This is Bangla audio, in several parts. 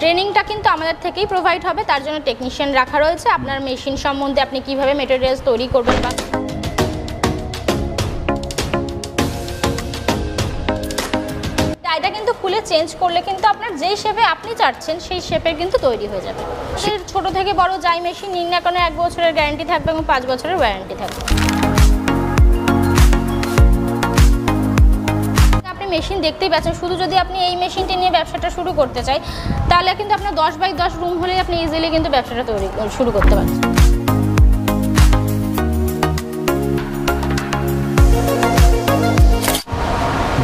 ট্রেনিংটা কিন্তু আমাদের থেকেই প্রোভাইড হবে, তার জন্য টেকনিশিয়ান রাখা রয়েছে। আপনার মেশিন সম্বন্ধে আপনি কিভাবে মেটেরিয়ালস তৈরি করবেন বা এটা কিন্তু খুলে চেঞ্জ করলে কিন্তু আপনার যেই শেপে আপনি চাচ্ছেন সেই শেপের কিন্তু তৈরি হয়ে যাবে। ছোট থেকে বড় যাই মেশিন নিন না কেন 1 বছরের গ্যারান্টি থাকবে এবং 5 বছরের ওয়ারেন্টি থাকবে। আপনি মেশিন দেখতেই পাচ্ছেন, শুধু যদি আপনি এই মেশিনটি নিয়ে ব্যবসাটা শুরু করতে চাই তাহলে কিন্তু আপনার 10 বাই 10 রুম হলেই আপনি ইজিলি কিন্তু ব্যবসাটা শুরু করতে পারছেন।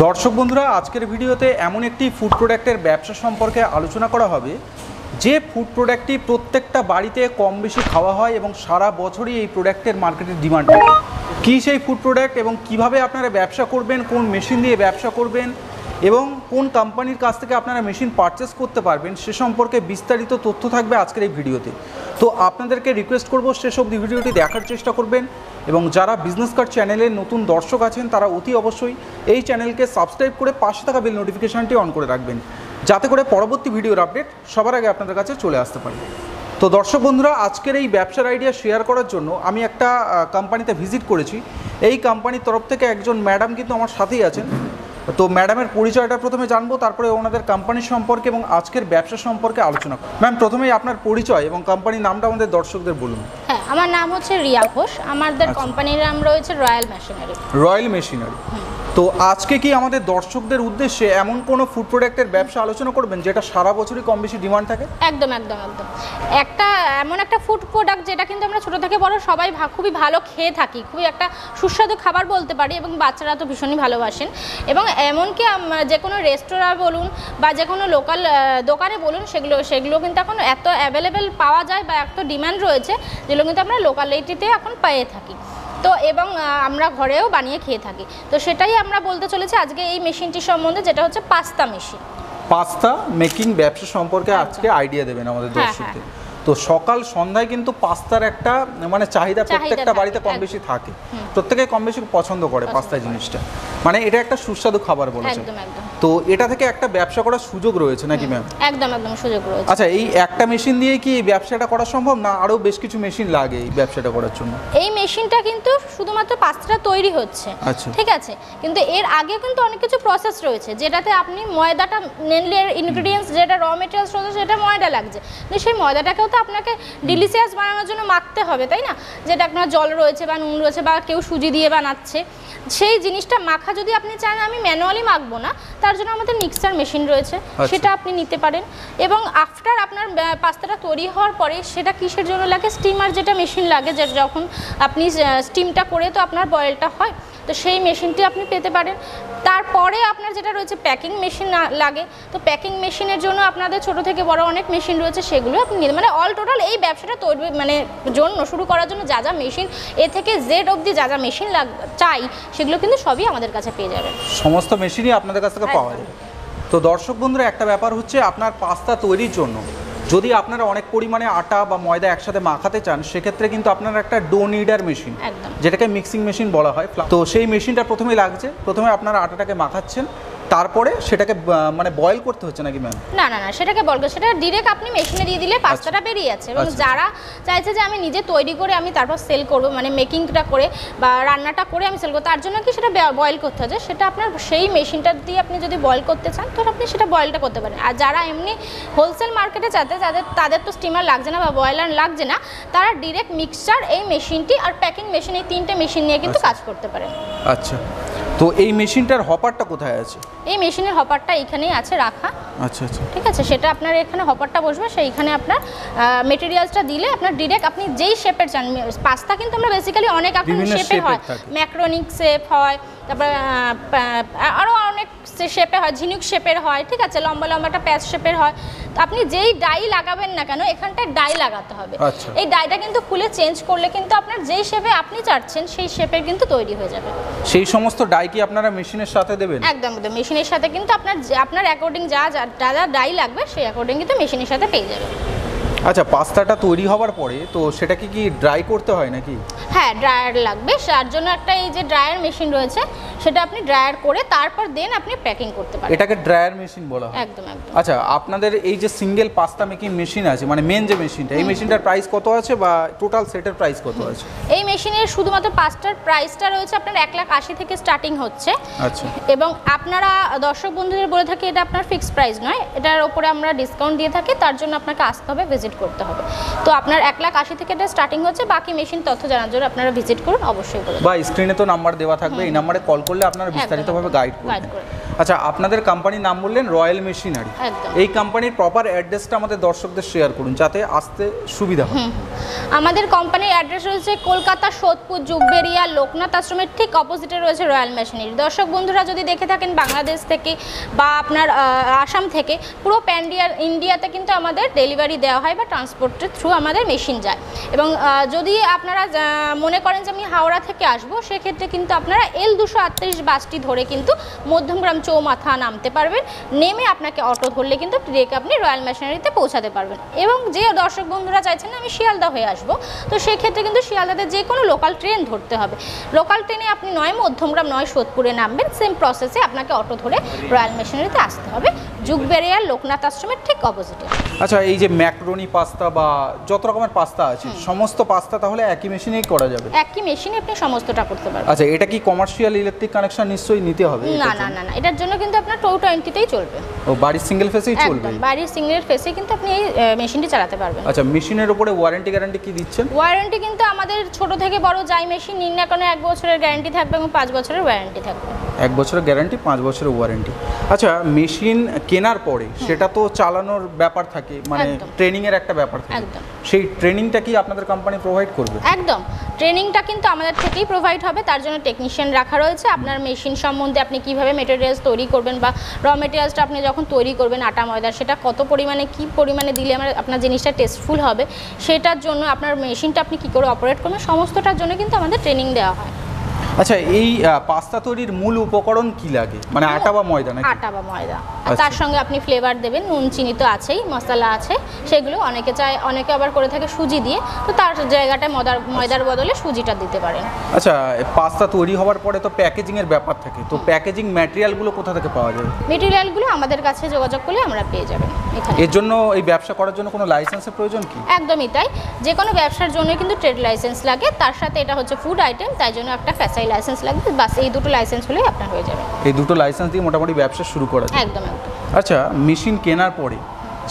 দর্শক বন্ধুরা, আজকের ভিডিওতে এমন একটি ফুড প্রোডাক্টের ব্যবসা সম্পর্কে আলোচনা করা হবে যে ফুড প্রোডাক্টটি প্রত্যেকটা বাড়িতে কম বেশি খাওয়া হয় এবং সারা বছরই এই প্রোডাক্টের মার্কেটের ডিমান্ড থাকে। কী সেই ফুড প্রোডাক্ট এবং কিভাবে আপনারা ব্যবসা করবেন, কোন মেশিন দিয়ে ব্যবসা করবেন এবং কোন কোম্পানির কাছ থেকে আপনারা মেশিন পারচেস করতে পারবেন সে সম্পর্কে বিস্তারিত তথ্য থাকবে আজকের এই ভিডিওতে। তো আপনাদেরকে রিকোয়েস্ট করব শেষ অবধি ভিডিওটি দেখার চেষ্টা করবেন এবং যারা বিজনেস কার্ড চ্যানেলের নতুন দর্শক আছেন তারা অতি অবশ্যই এই চ্যানেলকে সাবস্ক্রাইব করে পাশে থাকা বেল নোটিফিকেশানটি অন করে রাখবেন, যাতে করে পরবর্তী ভিডিওর আপডেট সবার আগে আপনাদের কাছে চলে আসতে পারে। তো দর্শক বন্ধুরা, আজকের এই ব্যবসার আইডিয়া শেয়ার করার জন্য আমি একটা কোম্পানিতে ভিজিট করেছি। এই কোম্পানির তরফ থেকে একজন ম্যাডাম কিন্তু আমার সাথেই আছেন। তো ম্যাডামের পরিচয়টা প্রথমে জানবো, তারপরে ওনাদের কোম্পানি সম্পর্কে এবং আজকের ব্যবসা সম্পর্কে আলোচনা করব। ম্যাম, প্রথমেই আপনার পরিচয় এবং কোম্পানির নামটা আমাদের দর্শকদের বলুন। হ্যাঁ, আমার নাম হচ্ছে রিয়া ঘোষ, আমাদের কোম্পানির নাম রয়েছে রয়্যাল মেশিনারি। Royal machinery. তো আজকে কি আমাদের দর্শকদের উদ্দেশ্যে এমন কোনো ফুড প্রোডাক্টের ব্যবসা আলোচনা করবেন যেটা সারা বছরই কম বেশি ডিমান্ড থাকে? একদম একদম একদম এমন একটা ফুড প্রোডাক্ট যেটা কিন্তু আমরা ছোট থেকে বড় সবাই খুবই ভালো খেয়ে থাকি, খুবই একটা সুস্বাদু খাবার বলতে পারি এবং বাচ্চারা তো ভীষণই ভালোবাসেন। এবং এমনকি যে কোনো রেস্তোরাঁ বলুন বা যে কোনো লোকাল দোকানে বলুন, সেগুলো কিন্তু এখন এত অ্যাভেলেবেল পাওয়া যায় বা এত ডিমান্ড রয়েছে যেগুলো কিন্তু আমরা লোকালিটিতে এখন পেয়ে থাকি। তো এবং আমরা ঘরেও বানিয়ে খেয়ে থাকি। তো সেটাই আমরা বলতে চলেছি আজকে এই মেশিনটি সম্বন্ধে, যেটা হচ্ছে পাস্তা মেশিন। পাস্তা মেকিং ব্যবসা সম্পর্কে আজকে আইডিয়া দেবেন আমাদের দর্শকদের। তো সকাল সন্ধ্যায় কিন্তু পাস্তার একটা মানে চাহিদা প্রত্যেকটা বাড়িতে কম বেশি থাকে, প্রত্যেকে কম বেশি পছন্দ করে পাস্তা জিনিসটা, মানে এটা একটা সুস্বাদু খাবার বলেছে। তো এটা থেকে একটা ব্যবসা করার সুযোগ রয়েছে নাকি ম্যাম? একদম একদম সুযোগ রয়েছে। আচ্ছা, এই একটা মেশিন দিয়ে কি এই ব্যবসাটা করা সম্ভব না আরও বেশ কিছু মেশিন লাগে এই ব্যবসাটা করার জন্য? এই মেশিনটা কিন্তু শুধুমাত্র পাস্তা তৈরি হচ্ছে, ঠিক আছে, কিন্তু এর আগে কিন্তু অনেক কিছু প্রসেস রয়েছে যেটাতে আপনি ময়দাটা মেনলি ইনগ্রেডিয়েন্টস যেটা র মেটেরিয়ালস রয়েছে সেটা ময়দা লাগছে, কিন্তু সেই ময়দাটাকেও তো আপনাকে ডিলিশিয়াস বানানোর জন্য মাখতে হবে, তাই না? যেটা আপনার জল রয়েছে বা নুন রয়েছে বা কেউ সুজি দিয়ে বানাচ্ছে, সেই জিনিসটা মাখা যদি আপনি চান আমি ম্যানুয়ালি মাখবো না, তার জন্য আমাদের মিক্সার মেশিন রয়েছে, সেটা আপনি নিতে পারেন। এবং আফটার আপনার পাস্তাটা তৈরি হওয়ার পরে সেটা কিসের জন্য লাগে, স্টিমার যেটা মেশিন লাগে, যে যখন আপনি স্টিমটা করে তো আপনার বয়েলটা হয়, তো সেই মেশিনটি আপনি পেতে পারেন। তারপরে আপনার যেটা রয়েছে প্যাকিং মেশিন লাগে, তো প্যাকিং মেশিনের জন্য আপনাদের ছোট থেকে বড় অনেক মেশিন রয়েছে, সেগুলো আপনি নিতে মানে অল টোটাল এই ব্যবসাটা তৈরি মানে জন্য শুরু করার জন্য যা যা মেশিন এ থেকে জেড অবধি যা যা মেশিন চাই সেগুলো কিন্তু সবই আমাদের কাছে পেয়ে যাবেন। সমস্ত মেশিনই আপনাদের কাছ থেকে পাওয়া যাবে। তো দর্শক বন্ধুরা, একটা ব্যাপার হচ্ছে আপনার পাস্তা তৈরির জন্য যদি আপনারা অনেক পরিমাণে আটা বা ময়দা একসাথে মাখাতে চান সেক্ষেত্রে কিন্তু আপনারা একটা ডো নিডার মেশিন, যেটাকে মিক্সিং মেশিন বলা হয়, তো সেই মেশিনটা প্রথমেই লাগছে। প্রথমে আপনারা আটাটাকে মাখাচ্ছেন, তারপরে সেটাকে মানে বয়েল করতে হচ্ছে নাকি ম্যাম? না না না, সেটাকে বয়েল করে সেটা ডিরেক্ট আপনি মেশিনে দিয়ে দিলে পাস্তাটা বেরিয়ে যাচ্ছে। এবং যারা চাইছে যে আমি নিজে তৈরি করে আমি তারপর সেল করব, মানে মেকিংটা করে বা রান্নাটা করে আমি সেল করব, তার জন্য কি সেটা বয়েল করতে হচ্ছে, সেটা আপনার সেই মেশিনটা দিয়ে আপনি যদি বয়েল করতে চান তো আপনি সেটা বয়েলটা করতে পারেন। আর যারা এমনি হোলসেল মার্কেটে চাইতে তাদের তো স্টিমার লাগছে না বা বয়েলার লাগছে না, তারা ডিরেক্ট মিক্সচার এই মেশিনটি আর প্যাকিং মেশিন এই তিনটে মেশিন নিয়ে কিন্তু কাজ করতে পারেন। আচ্ছা, তো এই মেশিনটার হপারটা কোথায় আছে? এই মেশিনের হপারটা এখানেই আছে রাখা। আচ্ছা আচ্ছা, ঠিক আছে, সেটা আপনার এখানে হপারটা বসবে, সেইখানে আপনার মেটেরিয়ালসটা দিলে আপনার ডিরেক্ট আপনি যেই শেপের চান, পাস্তা কিন্তু আমরা বেসিক্যালি অনেক এখন শেপের হয়, ম্যাক্রোনিক শেপ হয়, তারপর আরও অনেক শেপে হয়, ঝিনুক শেপের হয়, ঠিক আছে, লম্বা লম্বা একটা প্যাচ শেপের হয়। তো আপনি যেই ডাই লাগাবেন না কেন এখানটায় ডাই লাগাতে হবে। এই ডাইটা কিন্তু খুলে চেঞ্জ করলে কিন্তু আপনার যেই শেপে আপনি চাচ্ছেন সেই শেপের কিন্তু তৈরি হয়ে যাবে। সেই সমস্ত ডাই কি আপনারা মেশিনের সাথে দেবেন? একদম একদম, মেশিনের সাথে কিন্তু আপনার অ্যাকর্ডিং যা যা ডাই লাগবে সেই অ্যাকর্ডিং কিন্তু মেশিনের সাথে পেয়ে যাবেন। আচ্ছা, পাস্তাটা তৈরি হওয়ার পরে তো সেটাকে কি ড্রাই করতে হয় নাকি? হ্যাঁ, ড্রায়ার লাগবে, তার জন্য একটা এই যে ড্রায়ার মেশিন রয়েছে সেটা আপনি ড্রায়ার করে তারপর দেন আপনি প্যাকিং করতে পারেন। এটাকে ড্রায়ার মেশিন বলা হয়? একদম একদম। আচ্ছা, আপনাদের এই যে সিঙ্গেল পাস্তা মেকিং মেশিন আছে, মানে মেন যে মেশিনটা, এই মেশিনটার প্রাইস কত আছে বা টোটাল সেটের প্রাইস কত আছে? এই মেশিনের শুধুমাত্র পাস্তার প্রাইসটা রয়েছে আপনার 1,80,000 থেকে স্টার্টিং হচ্ছে। আচ্ছা। এবং আপনারা দর্শক বন্ধুদের বলে থাকি এটা আপনার ফিক্সড প্রাইস নয়, এটার উপরে আমরা ডিসকাউন্ট দিয়ে থাকি, তার জন্য আপনাকে আসতে হবে, ভিজিট করতে হবে। তো আপনার 1,80,000 থেকে এটা স্টার্টিং হচ্ছে। বাকি মেশিন তথ্য জানার জন্য আপনারা ভিজিট করুন, অবশ্যই করুন। বা স্ক্রিনে তো নাম্বার দেওয়া থাকবে, এই নাম্বারে কল করলে আপনারা বিস্তারিতভাবে গাইড করবেন। আচ্ছা, আপনাদের কোম্পানির নাম বললেন রয়্যাল মেশিনারি। এই কোম্পানির প্রপার অ্যাড্রেসটা আমাদের দর্শকদের শেয়ার করুন যাতে আসতে সুবিধা হয়। আমাদের কোম্পানির অ্যাড্রেস রয়েছে কলকাতা সোদপুর জুগবেরিয়া লোকনাথ আশ্রমের ঠিক অপোজিটে রয়েছে রয়্যাল মেশিনারি। দর্শক বন্ধুরা যদি দেখে থাকেন বাংলাদেশ থেকে বা আপনার আসাম থেকে, পুরো ইন্ডিয়াতে কিন্তু আমাদের ডেলিভারি দেওয়া হয় বা ট্রান্সপোর্টের থ্রু আমাদের মেশিন যায়। এবং যদি আপনারা মনে করেন যে আমি হাওড়া থেকে আসবো, সেক্ষেত্রে কিন্তু আপনারা L238 বাসটি ধরে কিন্তু মধ্যমগ্রাম চৌমাথা নামতে পারবেন। নেমে আপনাকে অটো ধরলে কিন্তু ডিরেক্ট আপনি রয়্যাল মেশিনারিতে পৌঁছাতে পারবেন। এবং যে দর্শক বন্ধুরা চাইছেন আমি শিয়ালদা হয়ে আসবো, তো সেক্ষেত্রে কিন্তু শিয়ালদাতে যে কোনো লোকাল ট্রেন ধরতে হবে। লোকাল ট্রেনে আপনি নয় মধ্যমগ্রাম নয় সোদপুরে নামবেন, সেম প্রসেসে আপনাকে অটো ধরে রয়্যাল মেশিনারিতে আসতে হবে, জুগবেরিয়া লোকনাথ আশ্রমের ঠিক অপোজিটে। আচ্ছা, এই যে ম্যাকরোনি পাস্তা বা যত রকমের পাস্তা আছে, সমস্ত পাস্তা তাহলে একই মেশিনেই করা যাবে? একই মেশিনে আপনি সমস্তটা করতে পারবেন। আচ্ছা, এটা কি কমার্শিয়াল ইলেকট্রিক কানেকশন নিশ্চয়ই নিতে হবে? না না না না, এটার জন্য কিন্তু আপনার 220তেই চলবে। ও, বাড়ির সিঙ্গেল ফেসেই চলবে? একদম, বাড়ির সিঙ্গেল ফেসে কিন্তু আপনি এই মেশিনটি চালাতে পারবেন। আচ্ছা, মেশিনের উপরে ওয়ারেন্টি গ্যারান্টি কি দিচ্ছেন? ওয়ারেন্টি কিন্তু আমাদের ছোট থেকে বড় যাই মেশিন নিন না কেন 1 বছরের গ্যারান্টি থাকবে এবং 5 বছরের ওয়ারেন্টি থাকবে। 1 বছরের গ্যারান্টি, 5 বছরের ওয়ারেন্টি। আচ্ছা, মেশিন কেনার পরে সেটা তো চালানোর ব্যাপার থাকে, মানে ট্রেনিং এর একটা ব্যাপার থাকে, সেই ট্রেনিংটা কি আপনাদের কোম্পানি প্রোভাইড করবে? একদম, ট্রেনিংটা কিন্তু আমাদের থেকেই প্রোভাইড হবে। তার জন্য টেকনিশিয়ান রাখা রয়েছে। আপনার মেশিন সম্বন্ধে আপনি কিভাবে মেটেরিয়ালস তৈরি করবেন বা র মেটেরিয়ালসটা আপনি যখন তৈরি করবেন আটা ময়দা, সেটা কত পরিমাণে কী পরিমাণে দিলে আপনার জিনিসটা টেস্টফুল হবে, সেটার জন্য আপনার মেশিনটা আপনি কী করে অপারেট করবেন, সমস্তটার জন্য কিন্তু আমাদের ট্রেনিং দেওয়া হয়। আচ্ছা, এই পাস্তা তৈরির মূল উপকরণ কি লাগে, মানে আটা বা ময়দা নাকি? আটা বা ময়দা, আর তার সঙ্গে আপনি ফ্লেভার দেবেন, নুন চিনি তো আছেই, মশলা আছে, সেগুলো অনেকে চায়, অনেকে আবার করে থাকে সুজি দিয়ে, তো তার জায়গাটায় ময়দার বদলে সুজিটা দিতে পারেন। আচ্ছা, পাস্তা তৈরি হওয়ার পরে তো প্যাকেজিং এর ব্যাপার থাকে, তো প্যাকেজিং ম্যাটেরিয়ালগুলো কোথা থেকে পাওয়া যাবে? মেটেরিয়ালগুলো আমাদের কাছে যোগাযোগ করলে আমরা পেয়ে যাবেন এখানে। এর জন্য এই ব্যবসা করার জন্য কোনো লাইসেন্সের প্রয়োজন কি? একদমই তাই, যে কোনো ব্যবসার জন্য কিন্তু ট্রেড লাইসেন্স লাগে, তার সাথে এটা হচ্ছে ফুড আইটেম, তাই জন্য একটা ফ্যাসাই লাইসেন্স লাগবে। বাস এই দুটো লাইসেন্স হলেই আপনার হয়ে যাবে। এই দুটো লাইসেন্স দিয়ে মোটামুটি ব্যবসা শুরু করা যায়? একদম একদম। আচ্ছা, মেশিন কেনার পরে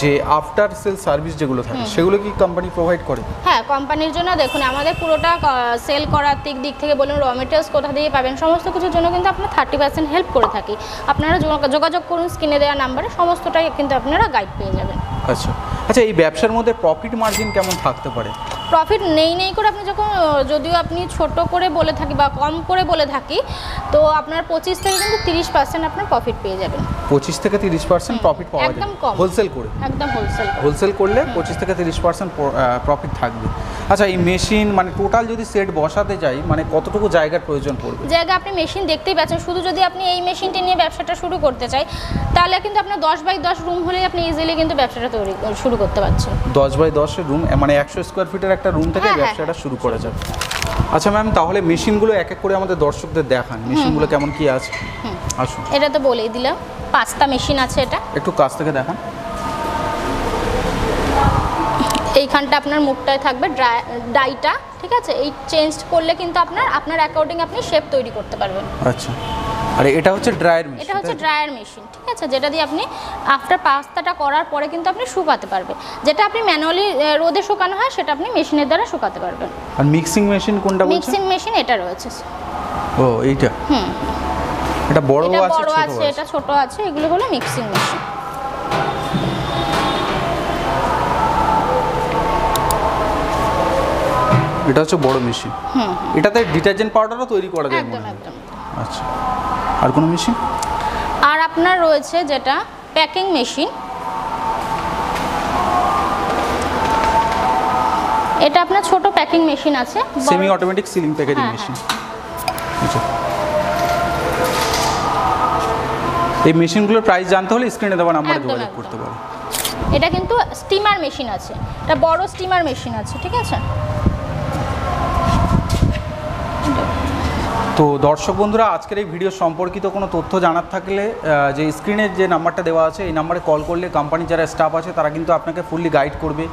যে আফটার সেল সার্ভিস যেগুলো থাকে সেগুলো কি কোম্পানি প্রোভাইড করে? হ্যাঁ, কোম্পানির জন্য দেখুন আমাদের পুরোটা সেল করার দিক থেকে বলুন, র মেটেরিয়ালস কোথা দিয়ে পাবেন, সমস্ত কিছুর জন্য কিন্তু আপনার 30% হেল্প করে থাকি। আপনারা যোগাযোগ করুন স্ক্রিনে দেওয়া নাম্বারে, সমস্তটাই কিন্তু আপনারা গাইড পেয়ে যাবেন। আচ্ছা আচ্ছা, এই ব্যবসার মধ্যে প্রফিট মার্জিন কেমন থাকতে পারে? প্রফিট নেই করে আপনি যদিও আপনি ছোট করে বলে থাকি বা কম করে বলে থাকি, তো আপনার 25 থেকে কিন্তু 30% আপনার প্রফিট পেয়ে যাবেন। 25 থেকে 30% প্রফিট পাওয়া যায় একদম কম, হোলসেল করে? একদম হোলসেল করলে 25 থেকে 30% প্রফিট থাকবে। আচ্ছা, এই মেশিন মানে টোটাল যদি সেট বসাতে যাই, মানে কতটুকু জায়গার প্রয়োজন পড়বে? জায়গা আপনি মেশিন দেখতেই পাচ্ছেন, শুধু যদি আপনি এই মেশিনটি নিয়ে ব্যবসাটা শুরু করতে চাই, তাহলে কিন্তু আপনার 10 বাই 10 রুম হলেই আপনি ইজিলি কিন্তু ব্যবসাটা শুরু করতে পারছেন। 10 বাই 10 রুম, মানে 100 স্কোয়ার ফিটের একটা রুম থেকে ব্যবসাটা শুরু করা যাবে। আচ্ছা ম্যাম, তাহলে মেশিনগুলো এক এক করে আমাদের দর্শকদের দেখান, মেশিনগুলো কেমন কি আছে। আসুন। এটা তো বলেই দিলাম, পাস্তা মেশিন আছে, এটা একটু কাছ থেকে দেখান। এইখানটা আপনার মুখটায় থাকবে ডাইটা, ঠিক আছে, এই চেঞ্জ করলে কিন্তু আপনার অ্যাকর্ডিং আপনি শেপ তৈরি করতে পারবেন। আচ্ছা, আর এটা হচ্ছে ড্রায়ার মেশিন? এটা হচ্ছে ড্রায়ার মেশিন, ঠিক আছে, যেটা দিয়ে আপনি আফটার পাস্তাটা করার পরে কিন্তু আপনি শুকাতে পারবেন। যেটা আপনি ম্যানুয়ালি রোদে শুকানো হয়, সেটা আপনি মেশিনের দ্বারা শুকাতে পারবেন। আর মিক্সিং মেশিন কোনটা বলছেন? মিক্সিং মেশিন এটা রয়েছে। ও, এইটা? এটা বড় আছে, এটা ছোট আছে, এগুলো হলো মিক্সিং মেশিন। এটা হচ্ছে বড় মেশিন। এটাতে ডিটারজেন্ট পাউডারও তৈরি করা যায়? একদম একদম। আচ্ছা, আর কোন মেশিন? আর আপনার রয়েছে যেটা প্যাকিং মেশিন, এটা আপনার ছোট প্যাকিং মেশিন আছে, semi automatic ceiling packaging machine. আচ্ছা, এই মেশিনগুলোর প্রাইস জানতে হলে স্ক্রিনে দেওয়া নাম্বারে যোগাযোগ করতে পারেন। এটা কিন্তু স্টিমার মেশিন আছে, এটা বড় স্টিমার মেশিন আছে, ঠিক আছে। তো দর্শক বন্ধুরা, আজকের এই ভিডিও সম্পর্কিত কোনো তথ্য জানার থাকলে যে স্ক্রিনের যে নাম্বারটা দেওয়া আছে এই নাম্বারে কল করলে কোম্পানির যারা স্টাফ আছে তারা কিন্তু আপনাকে ফুললি গাইড করবে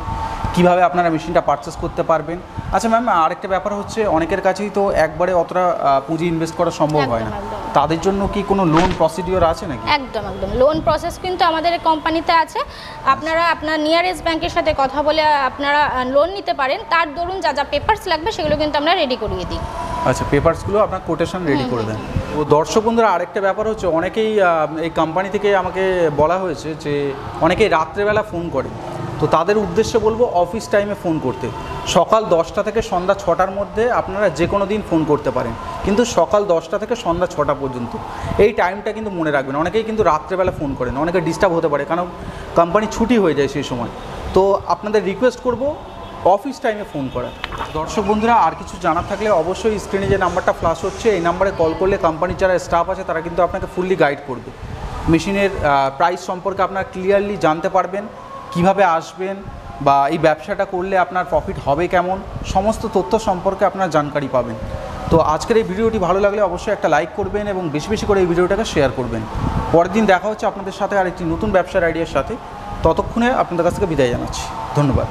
কিভাবে আপনারা মেশিনটা পারচেস করতে পারবেন। আচ্ছা ম্যাম, আরেকটা ব্যাপার হচ্ছে অনেকের কাছেই তো একবারে অতটা পুঁজি ইনভেস্ট করা সম্ভব হয় না, তাদের জন্য কি কোনো লোন প্রসিডিওর আছে নাকি? একদম লোন প্রসেস কিন্তু আমাদের কোম্পানিতে আছে। আপনারা আপনার নিয়ারেস্ট ব্যাংকের সাথে কথা বলে আপনারা লোন নিতে পারেন। তার দরুন যা যা পেপারস লাগবে সেগুলো কিন্তু আমরা রেডি করিয়ে দিই। আচ্ছা, পেপারসগুলো আপনার কোটেশন রেডি করে দেন। তো দর্শক বন্ধুরা, আরেকটা ব্যাপার হচ্ছে অনেকেই এই কোম্পানি থেকে আমাকে বলা হয়েছে যে অনেকেই রাত্রেবেলা ফোন করে, তো তাদের উদ্দেশ্যে বলবো অফিস টাইমে ফোন করতে। সকাল 10টা থেকে সন্ধ্যা 6টার মধ্যে আপনারা যে কোনো দিন ফোন করতে পারেন, কিন্তু সকাল 10টা থেকে সন্ধ্যা 6টা পর্যন্ত এই টাইমটা কিন্তু মনে রাখবেন। অনেকেই কিন্তু রাত্রেবেলা ফোন করেন, অনেকে ডিস্টার্ব হতে পারে কারণ কোম্পানি ছুটি হয়ে যায় সেই সময়। তো আপনাদের রিকোয়েস্ট করব অফিস টাইমে ফোন করা। দর্শক বন্ধুরা, আর কিছু জানার থাকলে অবশ্যই স্ক্রিনে যে নাম্বারটা ফ্ল্যাশ হচ্ছে এই নাম্বারে কল করলে কোম্পানির যারা স্টাফ আছে তারা কিন্তু আপনাকে ফুললি গাইড করবে। মেশিনের প্রাইস সম্পর্কে আপনারা ক্লিয়ারলি জানতে পারবেন, কিভাবে আসবেন বা এই ব্যবসাটা করলে আপনার প্রফিট হবে কেমন, সমস্ত তথ্য সম্পর্কে আপনার জানকারি পাবেন। তো আজকের এই ভিডিওটি ভালো লাগলে অবশ্যই একটা লাইক করবেন এবং বেশি বেশি করে এই ভিডিওটাকে শেয়ার করবেন। পরের দিন দেখা হচ্ছে আপনাদের সাথে আর একটি নতুন ব্যবসার আইডিয়ার সাথে। ততক্ষণে আপনাদের কাছ থেকে বিদায় জানাচ্ছি। ধন্যবাদ।